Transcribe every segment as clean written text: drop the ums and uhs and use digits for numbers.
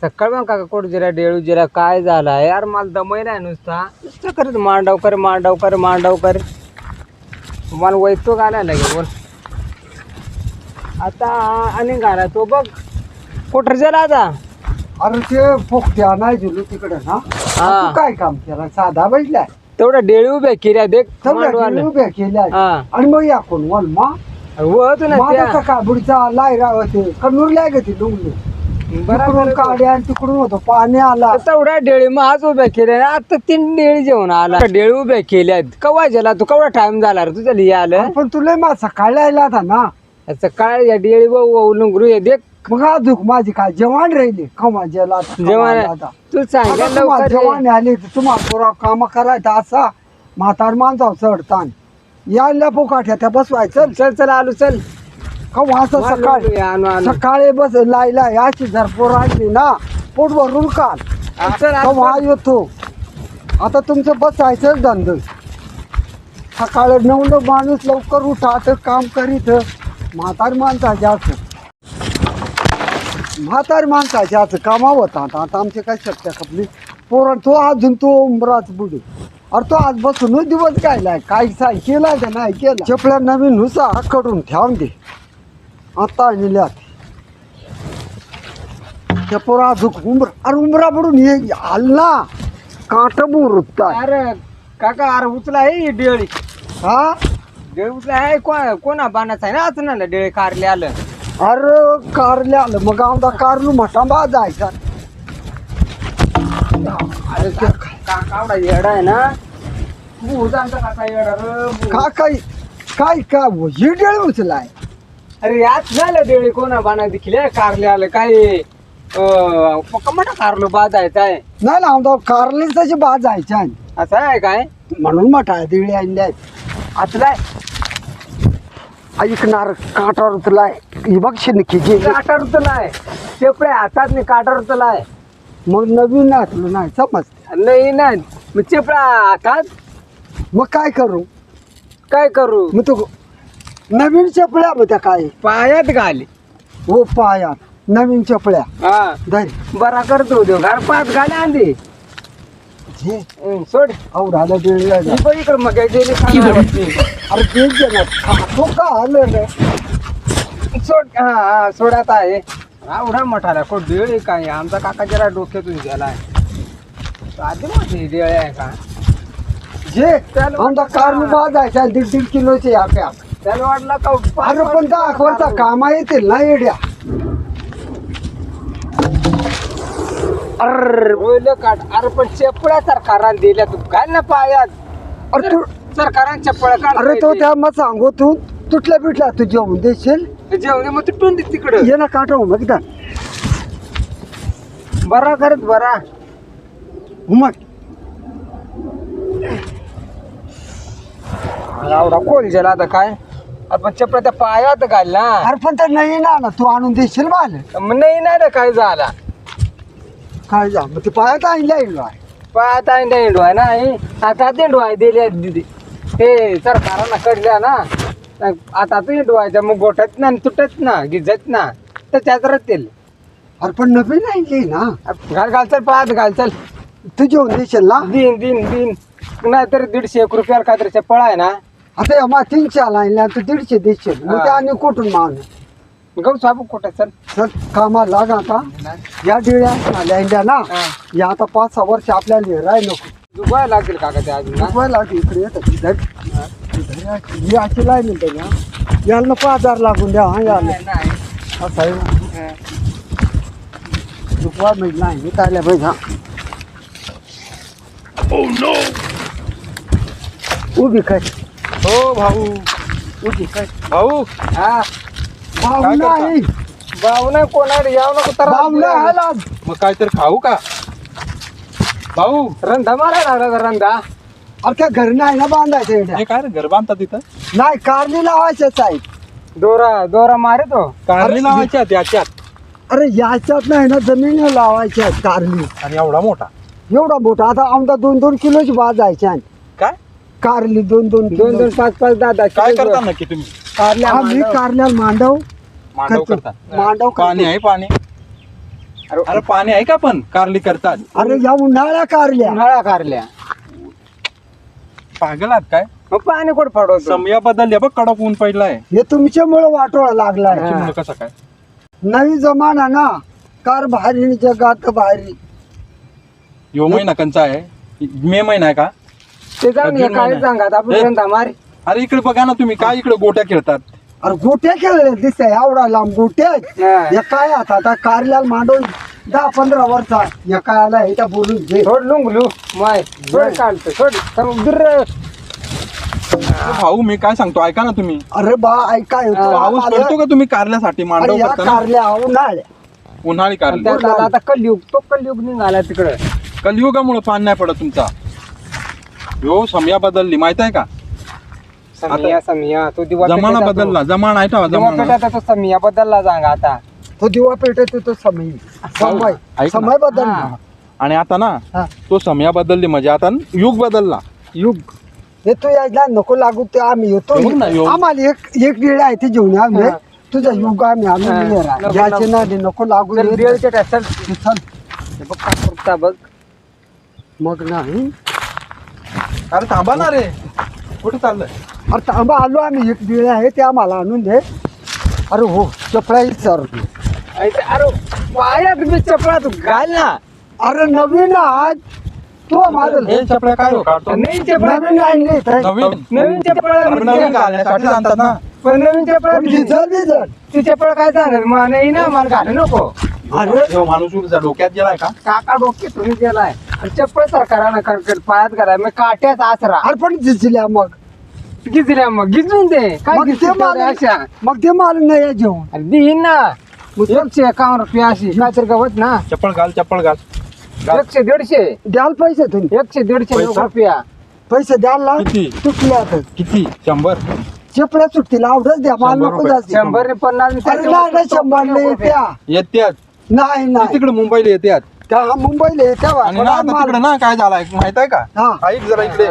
सकाळ मग काका कोट जिरा डेळू जिरा काय झाला यार मला दमय नाही नुसतं करत मांडव कर मला वैतो गाला लागे बोल आता आणि गाला तो बघ कोटर जरा आता अरे ते पोखत्या नाही दिलो तिकडे ना तू काय काम केलं साधा बैठलाय तेवढा डेळी उभ्या केल्या देख उभ्या केल्या हा आणि मग या कोण वल मा होत ना माझा काबुडचा लायरा होते कन्नूरला ग ती डोंगली तिकडून काढ्या आणि तिकडून होतो पाणी आला तेवढ्या डेळी मग आज उभ्या केल्या आता 3 डेळी जेवण आला डेळी उभ्या केल्या कवा झाला तू केवढा टाइम झाला रे तुझ्या लिहा आलं पण तुला मा सकाळी आला होता ना सकाळ या डेळी लंगरू ये देख मग अजून माझी काय जेवण राहिली खमा जेला जेवण तू सांगितलं जेवण आले तुम्हाला पुरा काम करायचा असा म्हातार माणसा चढतान यायला पोकाठ्या त्या बसवायचं चल आलू चल असं सकाळी सकाळी बस लायला याची जर पोर आणली ना पोट भरून काल केव्हा येतो आता तुमचं बसायचं धंद सकाळी 9 माणूस लवकर उठात काम करीत म्हातार माणसाच्या कामा होता आता आमचे काय शक्य खपली पोरण तो अजून तो उंबराच बुडी अरे तो आज बसून दिवस गायलाय काय साय केलाय का नाही केला चपल्या नवीन हुसा कडून ठेवून दे आता नेल्यात त्या पोरा अजून उंबरा पडून ये हल्ला काट बुरुत्ता अरे काका अरे उचला हे डेळी हा डेळी उचला आहे कोणा बाणाचा आहे ना असं ना डेळी कारले आलं अरे कारले आलं मग आमचा कारलू म्हटा बा जायचा अरे कावडा येडा आहे ना काका येडा काय ही डेळ उचलाय अरे याच झालं डेळी कोणा बाणा देखील कारले आलं काय मोठा कारलो बाजायचा आहे नाही ना आमचा कारले त्याची बा जायच्या असं आहे काय म्हणून म्हटा दिळी आणल्या आतलाय ऐकणार काटावर उतलाय ही बघ शिनकीची काटावर उतलाय शेपडे हातात नाही काटावर उतलाय मग नवीन नाचलो नाही समज नाही मग चेपडा हातात मग काय करू मग तू नवीन चपल्या त्या काय पायात घाली हो पायात नवीन चपल्या हा धर बरा करतो देव घर पायात घाले आंधी सोड आवडाला दिळी इकडे मग अरे तेच तो का आलं रे सोड हा सोडात आहे एवढा मोठाला कोण डेळ काय आमचा काका जरा डोक्यातून गेलाय आधी मोठी डेळ आहे का जे आमचा कार जायचा 1.5 किलोचे आपल्या त्याला वाटलं का अरे पण दाखवायचा कामा येतील ना येड्या अरे काट अरे पण चपळ्या सरकाराने दिल्या तू काय ना पायात अरे तू सरकाराने चपळ्या काढ अरे तो त्या मग सांगू तू तुटल्या पिटल्या तू जेवून देशील जेवण मग तुटून दे तिकडं ये ना काटा मग एकदा बरा करत बरा मग एवढा खोल गेला आता काय आपण चपळ्या त्या पायात घाल ना अरे पण तर नाही ना तू आणून देशील मला मग नाही ना काय झाला काय जा मग ते पायात आणल्या येईल पायात आहे डेंडू आहे ना आता डेंडू आहे दिल्या दिदी ते सरकारांना कडल्या ना आता तू डोवायचा मग गोठत ना तुटत ना गिजत ना तर त्यात राहतील अरे पण नवीन आणली ना घाल चल पायात घाल चल तू जेवून देशील ना दिन नाहीतर 150 रुपयाला काहीतरी चप्पळ आहे ना आता या 300 आणल्या तू 150 देशील मग ते आणि कुठून मान गहू साबू कुठं चल सर कामाला लाग आता या डिळ्या आणल्या ना या आता 5-6 वर्ष आपल्याला लिहाय नको दुबाय लागतील काका ते अजून दुबाय लागते इकडे येतात ही अशी लाईन त्याच्या याला 5000 लागून द्या हा याला असं आहे ना दुबाय म्हणजे नाही मी काढल्या पाहिजे हा उभी काय हो भाऊ उभी काय भाऊ हा भाऊ नाही भाऊ नाही कोणाला याव नको तर भाऊ नाही आला मग काहीतरी खाऊ का भाऊ रंधा मारायला लागला रंधा अरे त्या घरी नाही ना बांधायचं एवढ्या हे काय रे घर बांधतात तिथं नाही कारली लावायच्याच आहे दोरा मारतो कारली लावायच्या त्याच्यात अरे याच्यात नाही ना जमीन लावायच्या आहेत कारली आणि एवढा मोठा एवढा मोठा आता आमचा 2-2 किलोची बाजायच्या काय कारली 2-2 2 5 दादा काय करता नक्की तुम्ही आम्ही कारल्याला मांडव मांडव करता मांडव पाणी आहे पाणी अरे पाणी आहे का पण कारली करतात अरे या उन्हाळ्या कारल्या उन्हाळा कारल्या पागल आहात काय मग पाणी कुठं पडवतो समया बदलले बघ कडक ऊन पडलाय हे तुमच्यामुळे वाटोळा लागलाय हा. त्याच्यामुळं कसं काय नवी जमाना ना कार भारी जगात भारी यो महिना कंचा आहे मे महिना आहे का ते जाऊन हे काय सांगा आपण ए. धंदा मारी अरे इकडे बघा ना तुम्ही काय इकडे गोट्या खेळतात अरे गोट्या खेळले दिसतंय एवढा लांब गोट्या आहेत. हा. या काय आता कारल्याला मांडून 10-15 वर्षा या कायला ह्याच्या बोलून घे थोड लुंगलू माय थोड काढतो थोड समुद्र भाऊ मी काय सांगतो ऐका ना तुम्ही अरे बा ऐका पाऊस पडतो का तुम्ही कारल्यासाठी मांडव या करताना कारल्या उन्हाळ्या उन्हाळी कारली त्यात आता कलयुग तो कलयुग निघाला तिकडे कलियुगामुळे पाणी नाही पडत तुमचा यो समया बदलली माहित आहे का समिया तो दिवा जमाना बदलला जमाना आहे का दिवा जमाना पेटाचा तो समिया बदलला सांगा आता तो दिवा पेटत तो समय ऐक ना. समय बदल हा. आणि आता ना हा. तो समया बदलली म्हणजे आता युग बदलला युग हे तू यायला नको लागू ते आम्ही येतो येऊ ना, येऊ. आम्हाला एक वेळ आहे ते जेवण आम्ही हा. तुझा युग आम्ही हा. आम्ही याचे ना नको लागू चल, हे बेलच्या टॅक्सल. चल हे बघ का करता बघ मग नाही अरे थांबा ना रे कुठे चाललंय अरे थांबा आलो आम्ही एक वेळ आहे ते आम्हाला आणून दे अरे हो चपळाई सर अरे वाया तुम्ही चपळा तू घाल ना अरे नवीन आज तो माझं हे चपल्या काय हो काढतो नवीन चपळा नवीन आणले तर नवीन नवीन चपळा अरे नवीन घालण्यासाठी आणतात ना पण नवीन चपळा डिझल डिझल ती चपळा काय सांगेल मला नाही ना मला घालू नको अरे ह्यो माणूस उडीचा डोक्यात गेलाय का काका डोके तुम्ही गेलाय चप्पल सरकारानं करकट पायात करा मी काट्याचा आसरा अरे पण दिसल्या मग गिजल्या मग गिजून दे काय मग ते गिजून माल अशा मग ते माल नाही जेवण अरे देईन ना 151 अशी काहीतरी गवत ना चप्पल घाल 100 150 द्याल पैसे तुम्ही 100 पैसा? रुपया पैसे द्याल किती? तुटल्या किती 100 चपड्या सुट्टीला आवडच द्या माल 100 नको रुपये. जास्त 150 अरे नाही नाही, 100 नाही त्या येत्यात नाही नाही तिकडे मुंबईला येत्यात त्या मुंबईला येत्या बा. आणि ना आता तिकडे ना काय झालाय माहित आहे का हा. ऐक जरा इकडे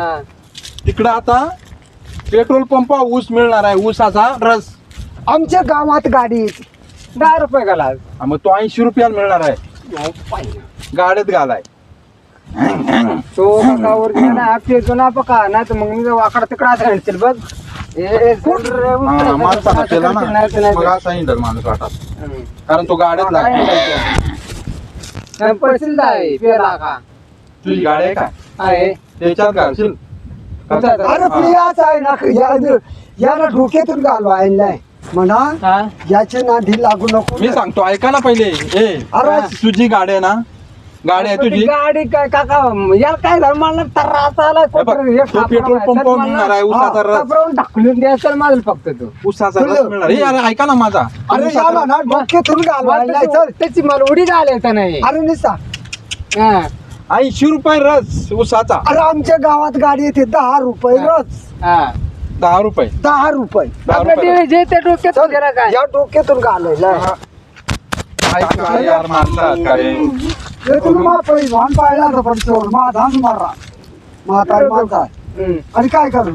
तिकडे आता पेट्रोल पंप ऊस मिळणार आहे ऊसाचा रस आमच्या गावात गाडी येते 10 रुपये घाला हा, मग तो 80 रुपयाला मिळणार आहे गाड्यात घालाय तो काकावर ना फेकून पका नाही तर मग मी वाकडा तिकडा आणतील बघ हा, माणसाला केला ना मग असा हिंडल माणूस वाटत कारण तो गाड्यात लागतो पैसे आहे पेला का तुझी गाडी आहे का आहे त्याच्यात घालशील अरे प्रियाच आहे ना याला डोक्यातून घालवायलाय म्हणा हा याचे नादी लागू नको मी सांगतो ऐका ना पहिले ए अरे तुझी गाडी आहे ना गाडी आहे तुझी गाडी काय काका याला काय झालं मला त्रास आला हे बघ, तो पेट्रोल पंपावर मिळणार आहे उसाचा रस ढकलून द्यायचं माझं फक्त तो उसाचा रस मिळणार आहे. अरे ऐका ना माझा अरे याला ना डोक्यातून घालवायलाय चल त्याची मला उडी घालायचा नाही अरे निसा हा. 80 रुपये रस उसाचा अरे आमच्या गावात गाडी येते 10 रुपये रोज हा. 10 रुपये 10 रुपये 10 आपलं रुपये ते जे ते डोक्यात चल, जरा काय या डोक्यातून घालायलाय काय यार मारतात काय हे तुम्ही पैलवान पाहिला तर पण चोर माझाच मारा म्हातारी माणसा हम्म. आणि काय करू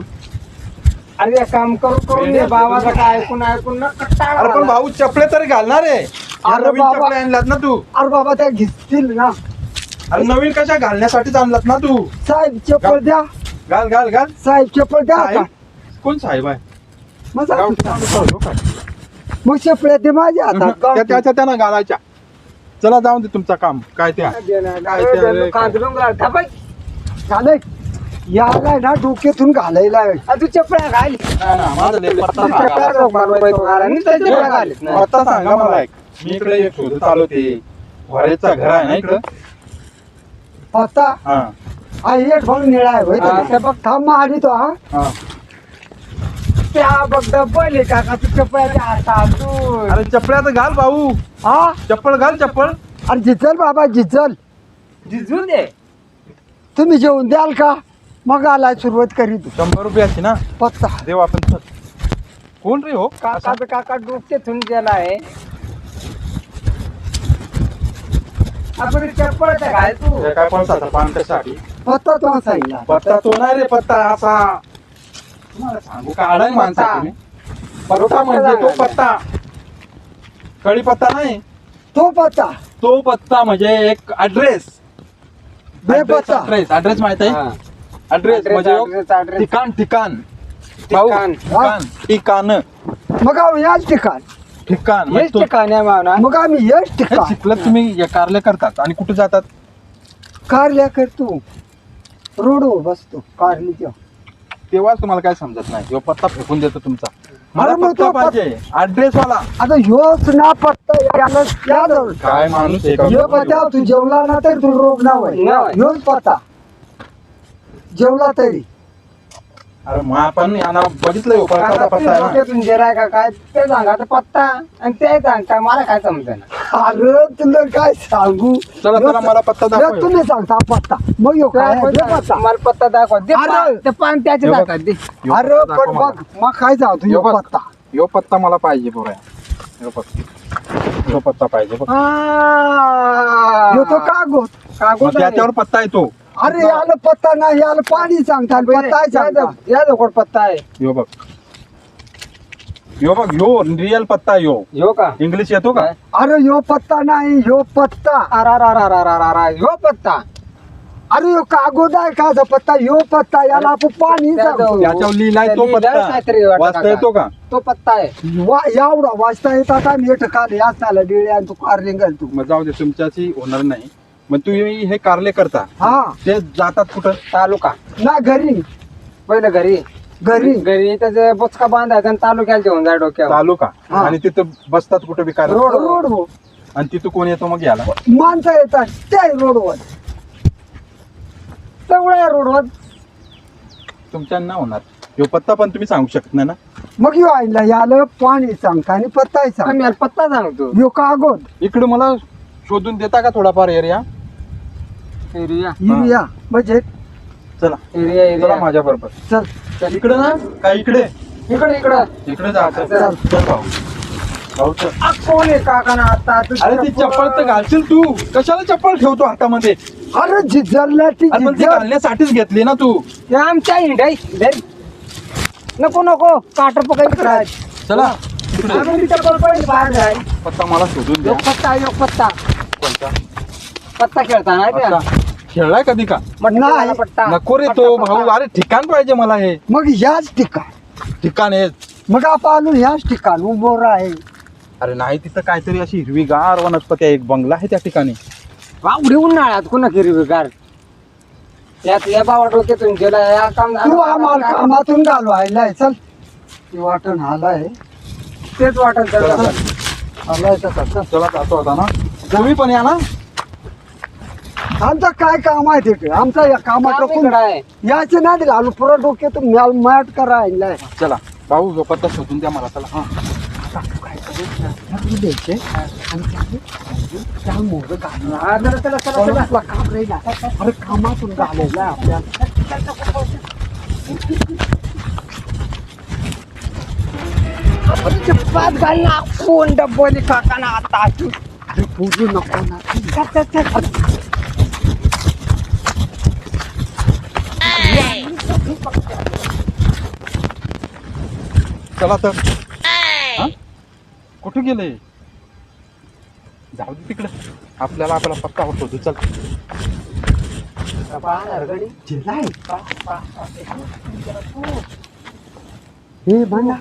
अरे एक काम करून दे बाबाचं काय ऐकून ना कंटाळा अरे पण आला. भाऊ चपले तरी घालणार आहे या अरे नवीन बाबा. चपले आणल्यात ना तू अरे बाबा त्या घेतील ना अरे नवीन कशा घालण्यासाठीच आणलात ना तू साहेब चप्पल द्या घाल घाल घाल साहेब चप्पल द्या साहेब? आता कोण साहेब आहे मग गावठी सांग. माणूस आहे, हो काय? मग चपल्या ते माझ्या हातात त्याच्या त्यांना घालायच्या चला जाऊन दे तुमचं काम काय त्या काय ते अरे, कांदळून घाल. थांबाय. घालाय याला ना डोक्यातून घालायला तू चपळा घाल नाही ना, माझं लय पत्ता चपळा सांगा. नको घालू. आणि त्या चपळा घालीत नाही. पत्ता सांगा मला एक मी इकडे एक शोधत आलो ते वरेचा घर आहे ना इकडं पत्ता हा हा एक भाऊ निळा आहे होय हा, त्याला. ते बघ. थांब मग आधी तो हा हा त्या बघ डब्बल आहे काका तू चपळाच्या हातात तू अरे चपल्या तर घाल भाऊ हा चप्पल घाल चप्पल अरे जिचल बाबा जिचल झिजून दे तुम्ही जेवून द्याल का मग आलाय सुरुवात करीत 100 रुपयाची ना पत्ता देऊ आपण चल कोण रे हो काका डोक्यातून गेला आहे आपण चप्पळचा घाल तू हे काय पैसा पान कशासाठी पत्ता तो सांगितला पत्ता तो नाही रे पत्ता असा तुम्हाला सांगू का आडाय माणसा तुम्ही पत्ता म्हणजे तो पत्ता कळी पत्ता नाही तो पत्ता तो पत्ता म्हणजे एक ऍड्रेस. बेपत्ता. ऍड्रेस माहित आहे? हा. ऍड्रेस म्हणजे address. ठिकाण ठिकाण भाऊ, ठिकाण. ठिकाण ठिकाण मग आम्ही याच ठिकाण ठिकाण म्हणजे हेच ठिकाण आहे मावना. मग आम्ही याच हे ठिकाण शिकलं तुम्ही कारले करतात आणि कुठे जातात? कारल्या करतो रोडवर बसतो कारली तेव्हा तुम्हाला काय समजत नाही. ह्यो पत्ता फेकून देतो तुमचा. मला अरे मग पत्ता तो पाहिजे, ऍड्रेस वाला. आता ह्योच ना पत्ता याला यादव. काय माणूस आहे का? ह्यो पत्ता तू जेवला ना तरी तू रोग ना होय नाही. ह्योच पत्ता जेवला तरी अरे मग आपण यांना बघितलंय हो, आता पत्ता तुम्ही पत्ता आहे ना. डोक्यातून जे राय का काय ते सांगा आता पत्ता आणि ते सांगता मला काय समजेना. अरे तुला काय सांगू चला चला मला पत्ता ह्यो दाखव. तुम्ही सांगता पत्ता मग ह्यो काय आहे? ह्यो पत्ता मला पत्ता दाखवा दे अरे. ते पान त्याचे हे बघ. दाखवा दे. ह्यो अरे पत्ता पण दाखव बघ मला. मग काय सांगतो ह्यो ह्यो बघ. पत्ता ह्यो पत्ता मला पाहिजे पोऱ्या. ह्यो पत्ता पाहिजे बघ. ह्यो तो कागद मग त्याच्यावर पत्ता येतो. अरे याला पत्ता नाही याला पाणी सांगता आणि पत्ता सांगता या जवळ पत्ता आहे ह्यो बघ. ह्यो बघ ह्यो रिअल पत्ता ह्यो. ह्यो का इंग्लिश येतो का? अरे ह्यो पत्ता नाही ह्यो पत्ता ह्यो पत्ता अरे ह्यो कागद आहे का पत्ता ह्यो पत्ता याला आपण पाणी सांगतो याच्यावर लिहिलाय तो लिहिलंय काहीतरी पत्ता. वाटतं वाचता का? येतो का? तो पत्ता आहे. एवढा वाचता येतात आणि एक काल याच आला डिळे आणि तू कार रिंगल तू मग जाऊ दे, तुमच्याशी होणार नाही. मग तुम्ही हे कारले करता, हा ते जातात कुठं? तालुका ना घरी पहिलं घरी घरी घरी त्याचे बोचका बांधायचा आणि तालुक्याला घेऊन जाय डोक्यावर. तालुका. हा. आणि तिथं बसतात कुठं विकायला? रोड. रोड हो आणि तिथं कोण येतो मग याला? माणसं येतात त्या रोडवर तेवढ्या रोडवर तुमच्या होणार. ह्यो पत्ता पण तुम्ही सांगू शकत नाही ना. मग ह्यो आईला याला पाणी सांगता आणि पत्ता सांग आम्ही याला पत्ता सांगतो. ह्यो कागद इकडे मला शोधून देता का थोडाफार एरिया? एरिया युरिया म्हणजे चला एरिया चला एरिया माझ्या बरोबर. चल इकडे ना का इकडे? इकडे इकडं इकडे जायचं. चल. चल भाऊ. भाऊ चल. कोण आहे काका ना आता अरे ती चप्पल तर घालशील तू. कशाला चप्पल ठेवतो हातामध्ये? अरे जिजरला ती अरे पण ती जिजर घालण्यासाठीच घेतली ना तू. हे आमच्या हिंडाई धर. नको नको काटर पकड चला इकडे. पत्ता मला शोधून द्या. पत्ता कोणता? पत्ता खेळताना त्या अच्छा. खेळलाय कधी का? नाही. पट्टा नको रे तो भाऊ. अरे ठिकाण पाहिजे मला. हे मग याच ठिकाण ठिकाण आहे. मग आपण याच ठिकाण उभं आहे अरे नाही, तिथं काहीतरी अशी हिरवीगार वनस्पती आहे. एक बंगला आहे त्या ठिकाणी. वावडी उन्हाळ्यात कुणा हिरवीगार यात या बाबा डोक्यातून गेला या काम तू आम्हाला कामातून घालवायलाय चल ती वाटण आलाय तेच वाटत आलाय तसा चल चला जातो आता ना. तुम्ही पण या ना. आमचं काय काम आहे तिथे आमचा या कामाचं आहे याचे नाही दिलं आलो पुरा डोक्यातून मॅट करायलाय चला भाऊ जो पत्ता शोधून द्या मला. चला. हा द्यायचे त्यामुळे हा, चला, चला, चला, चला. काम राहिला अरे कामातून घालायला आपल्याला पाच घालना कोण डब्बोली काका ना आता अरे पूजू नको ना चला तर. हा? कुठे गेले? जाऊ दे तिकडे. आपल्याला आपला पत्ता शोधू. चल. जिल्हा हे म्हणा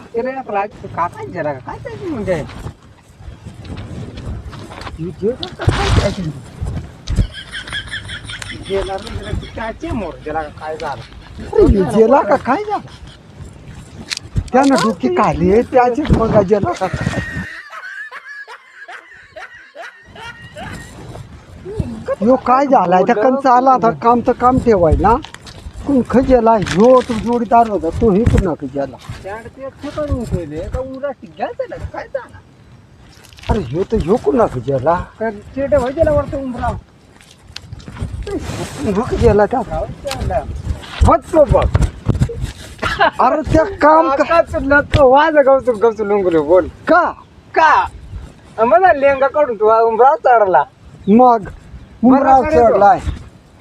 काका जरा काय त्याची म्हणजे त्याचे मोर जरा काय झालं जेला का काय झालं त्यानं डोकी काढली त्याचीच मग जेला का ह्यो काय झालाय त्या कंच आला होता काम तर काम ठेवाय ना कोण खजेला ह्यो तो जोडीदार होता तो हे पुन्हा खजेला काय झालं अरे ह्यो तर ह्यो कुणा खजेला चेट व्हायला वाटतं उमराव ह्यो खजेला त्या बघतो बघ अरे त्या काम वाज गवतो लुंगले बोल का का मला लेंगा काढून तू उमराव चढला मग उमराव चढलाय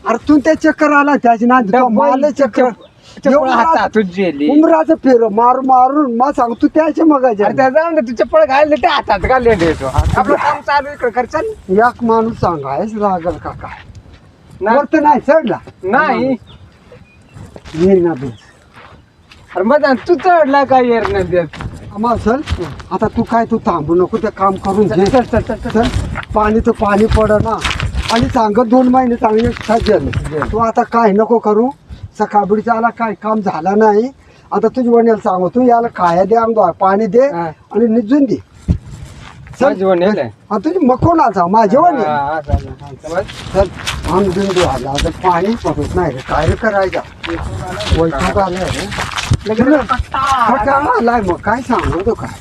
अरे तू त्या चक्कर आला त्याची ना माल चक्कर चप्पल हातात गेली उमराचं फेर मारून मग सांग तू त्याचे मग अरे त्या जाऊन दे, तू चप्पल घालले ते हातात घालले देतो आपलं काम चालू इकडे कर चल एक माणूस सांगायच लागल का काय ना- वरत नाही चढला नाही येईल ना बेस अरे मग तू चढला काय येर नाही देत मग चल आता तू काय तू थांबू नको ते काम करून घे चल चल चल चल पाणी तर पाणी पड ना आणि सांग 2 महिने चांगले सजेल तू आता काय नको करू सकाळबीडच्या आला काय काम झालं नाही आता तुझी वडील सांगू तू याला खाया दे अंगो पाणी दे हा. आणि निजून दे माझी वडील आहे. हा तुझी मकोणाचा माझे वडील हा, हा, चालेल. हा, समज. चल आम बिंदू आला आता पाणी पडत नाही रे काय रे करायचा वैताग आलाय रे लगेच कंटाळा आलाय मग काय सांगू तो काय